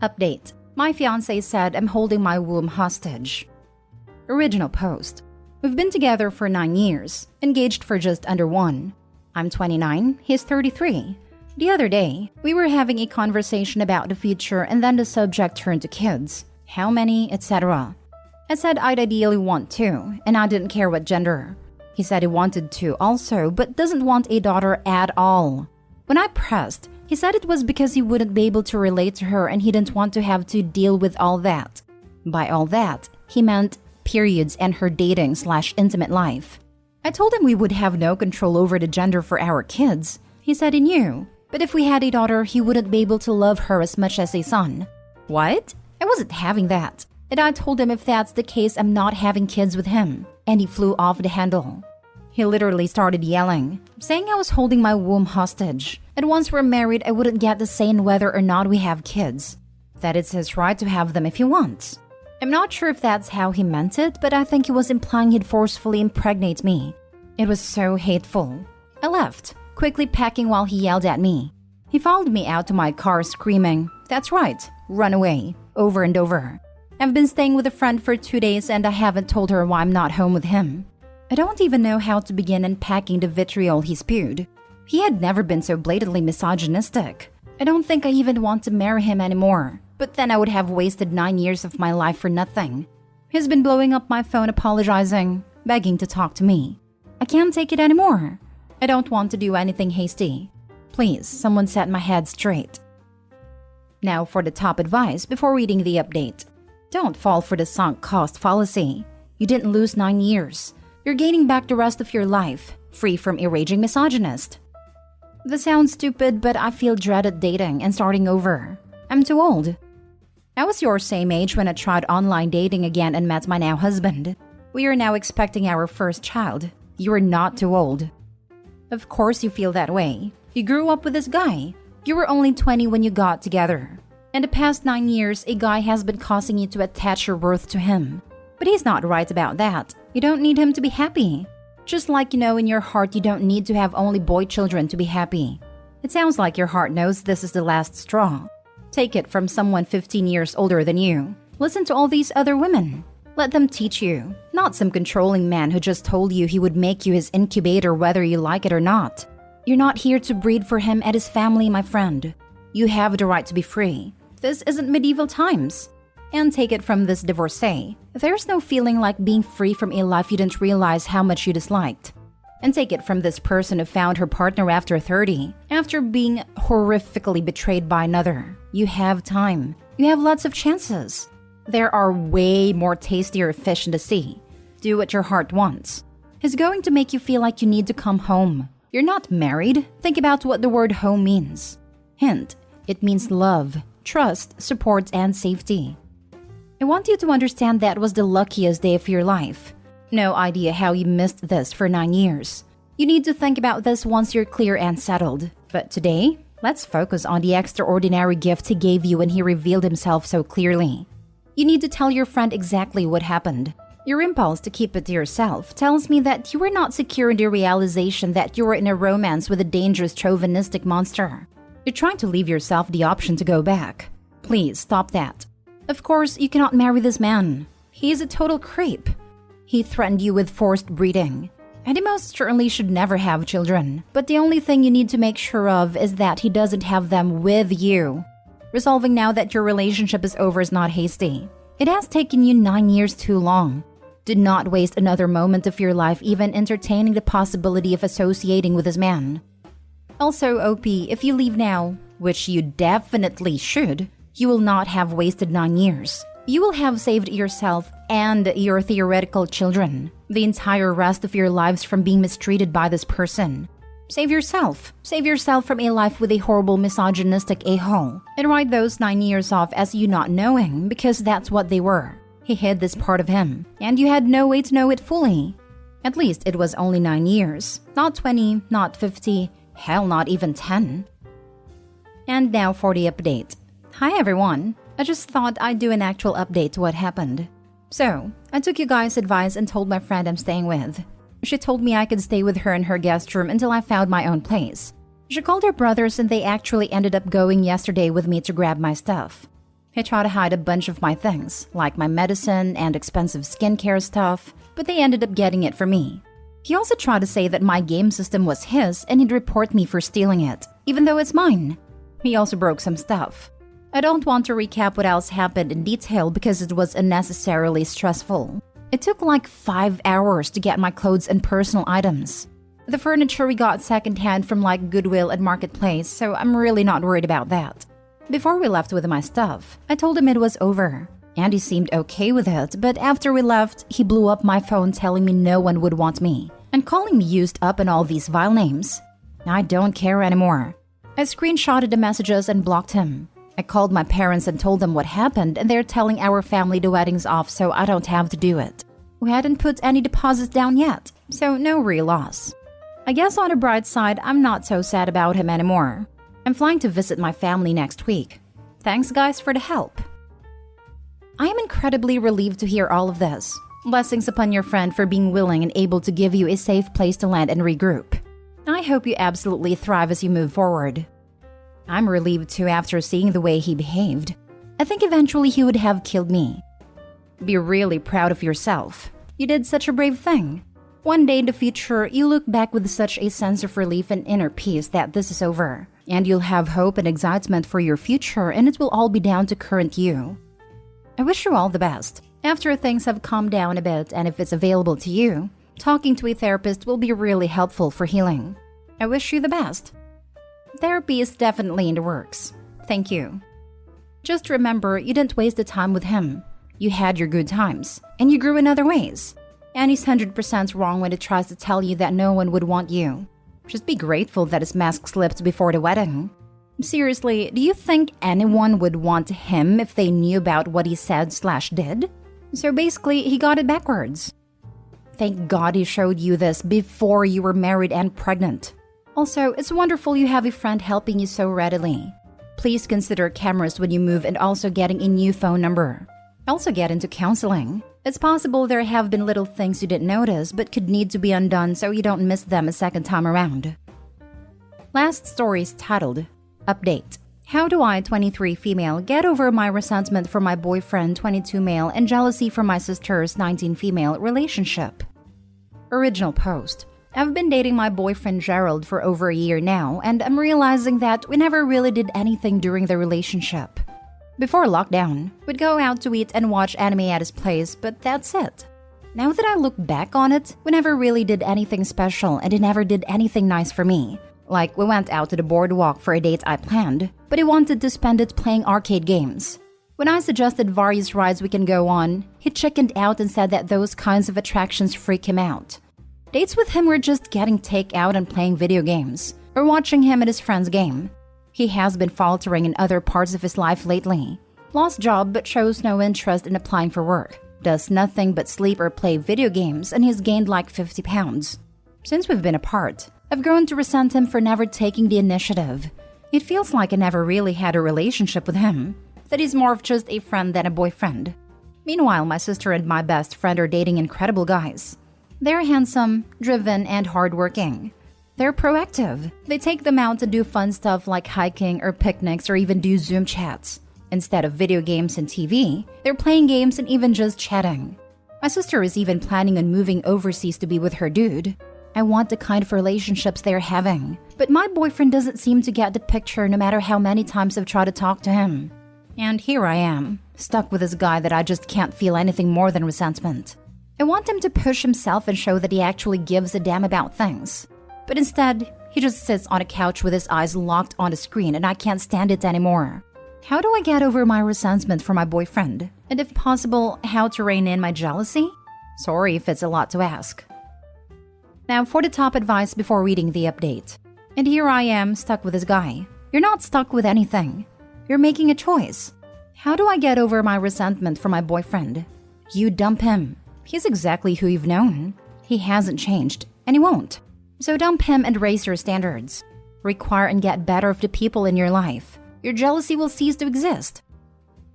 Update. My fiancé said I'm holding my womb hostage. Original post. We've been together for 9 years, engaged for just under 1. I'm 29, he's 33. The other day, we were having a conversation about the future and then the subject turned to kids. How many, etc. I said I'd ideally want 2, and I didn't care what gender. He said he wanted 2 also, but doesn't want a daughter at all. When I pressed, he said it was because he wouldn't be able to relate to her and he didn't want to have to deal with all that. By all that, he meant periods and her dating/intimate life. I told him we would have no control over the gender for our kids. He said he knew, but if we had a daughter, he wouldn't be able to love her as much as a son. What? I wasn't having that. And I told him if that's the case, I'm not having kids with him. And he flew off the handle. He literally started yelling, saying I was holding my womb hostage. And once we're married, I wouldn't get to say whether or not we have kids. That it's his right to have them if he wants. I'm not sure if that's how he meant it, but I think he was implying he'd forcefully impregnate me. It was so hateful. I left, quickly packing while he yelled at me. He followed me out to my car screaming, "That's right, run away," over and over. I've been staying with a friend for 2 days and I haven't told her why I'm not home with him. I don't even know how to begin unpacking the vitriol he spewed. He had never been so blatantly misogynistic. I don't think I even want to marry him anymore, but then I would have wasted 9 years of my life for nothing. He's been blowing up my phone apologizing, begging to talk to me. I can't take it anymore. I don't want to do anything hasty. Please, someone set my head straight. Now for the top advice before reading the update. Don't fall for the sunk cost fallacy. You didn't lose 9 years. You're gaining back the rest of your life, free from a raging misogynist. This sounds stupid, but I feel dread at dating and starting over. I'm too old. I was your same age when I tried online dating again and met my now husband. We are now expecting our first child. You are not too old. Of course you feel that way. You grew up with this guy. You were only 20 when you got together. In the past 9 years, a guy has been causing you to attach your worth to him. But he's not right about that. You don't need him to be happy. Just like you know in your heart you don't need to have only boy children to be happy. It sounds like your heart knows this is the last straw. Take it from someone 15 years older than you. Listen to all these other women. Let them teach you, not some controlling man who just told you he would make you his incubator whether you like it or not. You're not here to breed for him and his family, my friend. You have the right to be free. This isn't medieval times. And take it from this divorcee. There's no feeling like being free from a life you didn't realize how much you disliked. And take it from this person who found her partner after 30, after being horrifically betrayed by another. You have time. You have lots of chances. There are way more tastier fish in the sea. Do what your heart wants. He's going to make you feel like you need to come home. You're not married. Think about what the word home means. Hint, it means love, trust, support, and safety. I want you to understand that was the luckiest day of your life. No idea how you missed this for 9 years. You need to think about this once you're clear and settled. But today, let's focus on the extraordinary gift he gave you when he revealed himself so clearly. You need to tell your friend exactly what happened. Your impulse to keep it to yourself tells me that you were not secure in the realization that you were in a romance with a dangerous chauvinistic monster. You're trying to leave yourself the option to go back. Please stop that. Of course, you cannot marry this man. He is a total creep. He threatened you with forced breeding. And he most certainly should never have children. But the only thing you need to make sure of is that he doesn't have them with you. Resolving now that your relationship is over is not hasty. It has taken you 9 years too long. Do not waste another moment of your life even entertaining the possibility of associating with this man. Also, OP, if you leave now, which you definitely should, you will not have wasted 9 years. You will have saved yourself and your theoretical children the entire rest of your lives from being mistreated by this person. Save yourself. Save yourself from a life with a horrible misogynistic a-hole. And write those 9 years off as you not knowing, because that's what they were. He hid this part of him, and you had no way to know it fully. At least it was only 9 years. Not 20, not 50, hell, not even 10. And now for the update. Hi everyone. I just thought I'd do an actual update to what happened. So, I took you guys' advice and told my friend I'm staying with. She told me I could stay with her in her guest room until I found my own place. She called her brothers and they actually ended up going yesterday with me to grab my stuff. He tried to hide a bunch of my things, like my medicine and expensive skincare stuff, but they ended up getting it from me. He also tried to say that my game system was his and he'd report me for stealing it, even though it's mine. He also broke some stuff. I don't want to recap what else happened in detail because it was unnecessarily stressful. It took like 5 hours to get my clothes and personal items. The furniture we got secondhand from like Goodwill and Marketplace, so I'm really not worried about that. Before we left with my stuff, I told him it was over. And he seemed okay with it, but after we left, he blew up my phone telling me no one would want me, and calling me used up and all these vile names. I don't care anymore. I screenshotted the messages and blocked him. I called my parents and told them what happened, and they're telling our family the wedding's off so I don't have to do it. We hadn't put any deposits down yet, so no real loss. I guess on the bright side, I'm not so sad about him anymore. I'm flying to visit my family next week. Thanks guys for the help. I am incredibly relieved to hear all of this. Blessings upon your friend for being willing and able to give you a safe place to land and regroup. I hope you absolutely thrive as you move forward. I'm relieved too after seeing the way he behaved. I think eventually he would have killed me. Be really proud of yourself. You did such a brave thing. One day in the future, you look back with such a sense of relief and inner peace that this is over. And you'll have hope and excitement for your future, and it will all be down to current you. I wish you all the best. After things have calmed down a bit and if it's available to you, talking to a therapist will be really helpful for healing. I wish you the best. Therapy is definitely in the works. Thank you. Just remember, you didn't waste the time with him. You had your good times, and you grew in other ways. And he's 100% wrong when he tries to tell you that no one would want you. Just be grateful that his mask slipped before the wedding. Seriously, do you think anyone would want him if they knew about what he said/did? So basically, he got it backwards. Thank God he showed you this before you were married and pregnant. Also, it's wonderful you have a friend helping you so readily. Please consider cameras when you move and also getting a new phone number. Also get into counseling. It's possible there have been little things you didn't notice but could need to be undone so you don't miss them a second time around. Last story is titled, Update. How do I, 23 female, get over my resentment for my boyfriend, 22 male, and jealousy from my sister's 19 female relationship? Original post. I've been dating my boyfriend Gerald for over a year now, and I'm realizing that we never really did anything during the relationship. Before lockdown, we'd go out to eat and watch anime at his place, but that's it. Now that I look back on it, we never really did anything special and he never did anything nice for me. Like, we went out to the boardwalk for a date I planned, but he wanted to spend it playing arcade games. When I suggested various rides we can go on, he chickened out and said that those kinds of attractions freak him out. Dates with him were just getting takeout and playing video games, or watching him at his friend's game. He has been faltering in other parts of his life lately. Lost job but shows no interest in applying for work. Does nothing but sleep or play video games, and he's gained like 50 pounds. Since we've been apart, I've grown to resent him for never taking the initiative. It feels like I never really had a relationship with him, that he's more of just a friend than a boyfriend. Meanwhile, my sister and my best friend are dating incredible guys. They're handsome, driven, and hardworking. They're proactive. They take them out and do fun stuff like hiking or picnics or even do Zoom chats. Instead of video games and TV, they're playing games and even just chatting. My sister is even planning on moving overseas to be with her dude. I want the kind of relationships they're having, but my boyfriend doesn't seem to get the picture no matter how many times I've tried to talk to him. And here I am, stuck with this guy that I just can't feel anything more than resentment. I want him to push himself and show that he actually gives a damn about things. But instead, he just sits on a couch with his eyes locked on the screen and I can't stand it anymore. How do I get over my resentment for my boyfriend? And if possible, how to rein in my jealousy? Sorry if it's a lot to ask. Now for the top advice before reading the update. And here I am, stuck with this guy. You're not stuck with anything. You're making a choice. How do I get over my resentment for my boyfriend? You dump him. He's exactly who you've known. He hasn't changed, and he won't. So dump him and raise your standards. Require and get better of the people in your life. Your jealousy will cease to exist.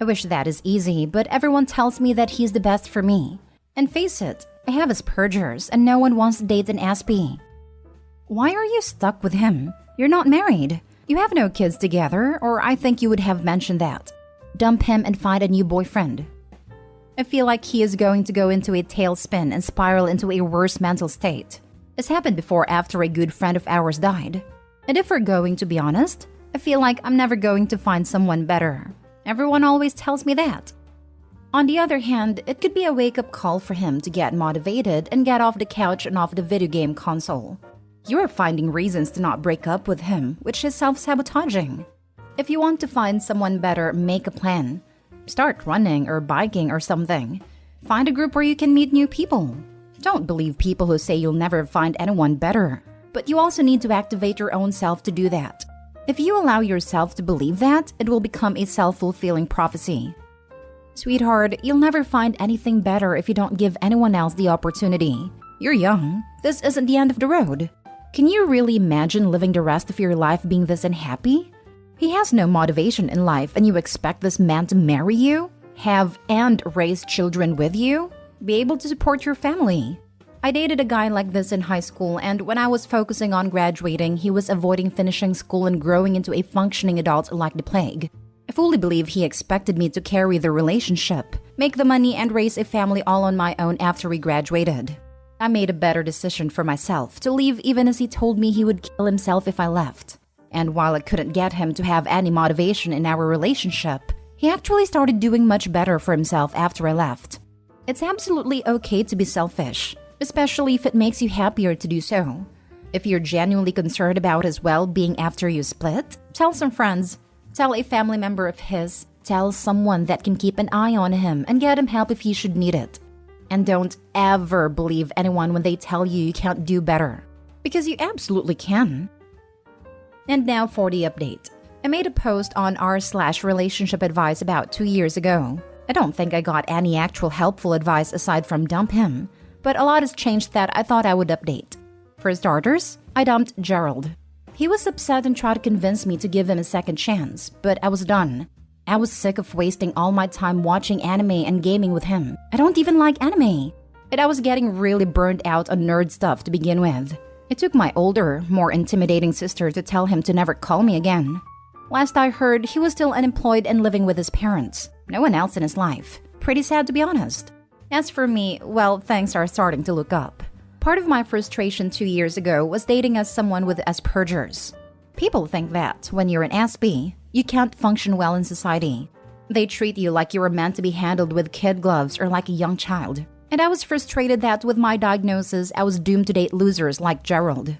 I wish that is easy, but everyone tells me that he's the best for me. And face it, I have Asperger's and no one wants to date an SP. Why are you stuck with him? You're not married. You have no kids together, or I think you would have mentioned that. dump him and find a new boyfriend. I feel like he is going to go into a tailspin and spiral into a worse mental state. This happened before after a good friend of ours died. And if we're going to be honest, I feel like I'm never going to find someone better. Everyone always tells me that. On the other hand, it could be a wake-up call for him to get motivated and get off the couch and off the video game console. You are finding reasons to not break up with him, which is self-sabotaging. If you want to find someone better, make a plan. Start running or biking or something. Find a group where you can meet new people. Don't believe people who say you'll never find anyone better. But you also need to activate your own self to do that. If you allow yourself to believe that, it will become a self-fulfilling prophecy. Sweetheart, you'll never find anything better if you don't give anyone else the opportunity. You're young. This isn't the end of the road. Can you really imagine living the rest of your life being this unhappy? He has no motivation in life and you expect this man to marry you, have and raise children with you, be able to support your family. I dated a guy like this in high school, and when I was focusing on graduating, he was avoiding finishing school and growing into a functioning adult like the plague. I fully believe he expected me to carry the relationship, make the money, and raise a family all on my own after we graduated. I made a better decision for myself to leave, even as he told me he would kill himself if I left. And while I couldn't get him to have any motivation in our relationship, he actually started doing much better for himself after I left. It's absolutely okay to be selfish, especially if it makes you happier to do so. If you're genuinely concerned about his well-being after you split, tell some friends, tell a family member of his, tell someone that can keep an eye on him and get him help if he should need it. And don't ever believe anyone when they tell you can't do better, because you absolutely can. And now for the update. I made a post on r/relationship advice about 2 years ago. I don't think I got any actual helpful advice aside from dump him, but a lot has changed that I thought I would update. For starters, I dumped Gerald. He was upset and tried to convince me to give him a second chance, but I was done. I was sick of wasting all my time watching anime and gaming with him. I don't even like anime. And I was getting really burned out on nerd stuff to begin with. It took my older, more intimidating sister to tell him to never call me again. Last I heard, he was still unemployed and living with his parents. No one else in his life. Pretty sad, to be honest. As for me, well, things are starting to look up. Part of my frustration 2 years ago was dating as someone with Asperger's. People think that, when you're an SB, you can't function well in society. They treat you like you were meant to be handled with kid gloves or like a young child. And I was frustrated that with my diagnosis, I was doomed to date losers like Gerald.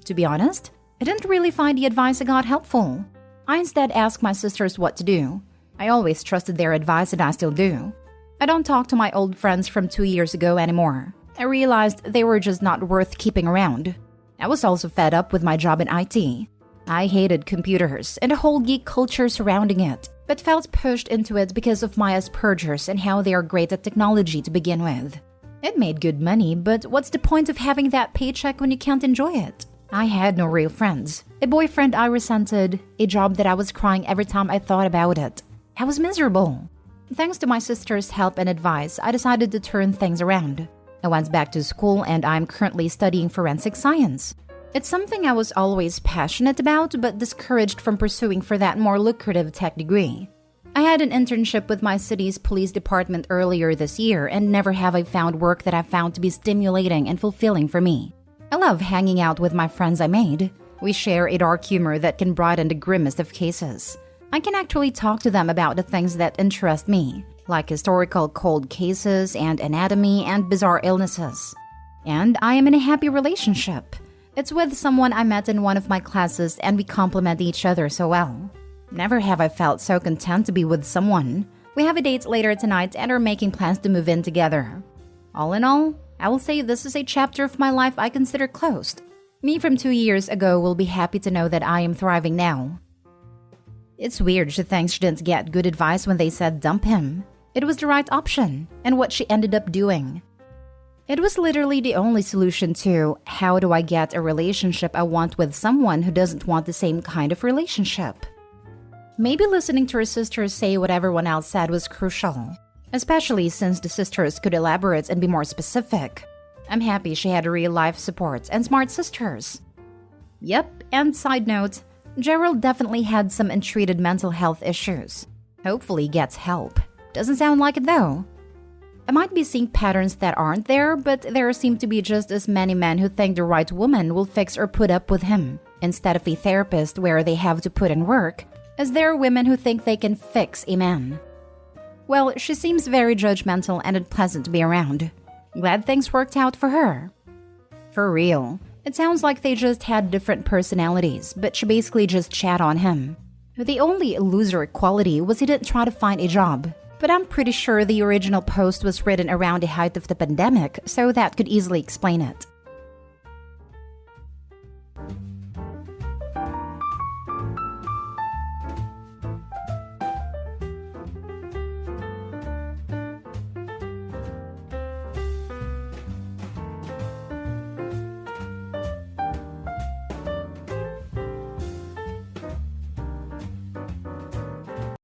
To be honest, I didn't really find the advice I got helpful. I instead asked my sisters what to do. I always trusted their advice and I still do. I don't talk to my old friends from 2 years ago anymore. I realized they were just not worth keeping around. I was also fed up with my job in IT. I hated computers and the whole geek culture surrounding it, but felt pushed into it because of my Asperger's and how they are great at technology to begin with. It made good money, but what's the point of having that paycheck when you can't enjoy it? I had no real friends, a boyfriend I resented, a job that I was crying every time I thought about it. I was miserable. Thanks to my sister's help and advice, I decided to turn things around. I went back to school and I'm currently studying forensic science. It's something I was always passionate about but discouraged from pursuing for that more lucrative tech degree. I had an internship with my city's police department earlier this year and never have I found work that I found to be stimulating and fulfilling for me. I love hanging out with my friends I made. We share a dark humor that can brighten the grimmest of cases. I can actually talk to them about the things that interest me, like historical cold cases and anatomy and bizarre illnesses. And I am in a happy relationship. It's with someone I met in one of my classes and we complement each other so well. Never have I felt so content to be with someone. We have a date later tonight and are making plans to move in together. All in all, I will say this is a chapter of my life I consider closed. Me from 2 years ago will be happy to know that I am thriving now. It's weird she thinks she didn't get good advice when they said dump him. It was the right option, and what she ended up doing. It was literally the only solution to, how do I get a relationship I want with someone who doesn't want the same kind of relationship? Maybe listening to her sisters say what everyone else said was crucial, especially since the sisters could elaborate and be more specific. I'm happy she had real-life support and smart sisters. Yep, and side note, Gerald definitely had some untreated mental health issues. Hopefully gets help. Doesn't sound like it though. I might be seeing patterns that aren't there, but there seem to be just as many men who think the right woman will fix or put up with him, instead of a therapist where they have to put in work, as there are women who think they can fix a man. Well, she seems very judgmental and unpleasant to be around. Glad things worked out for her. For real, it sounds like they just had different personalities, but she basically just chat on him. The only illusory quality was he didn't try to find a job. But I'm pretty sure the original post was written around the height of the pandemic, so that could easily explain it.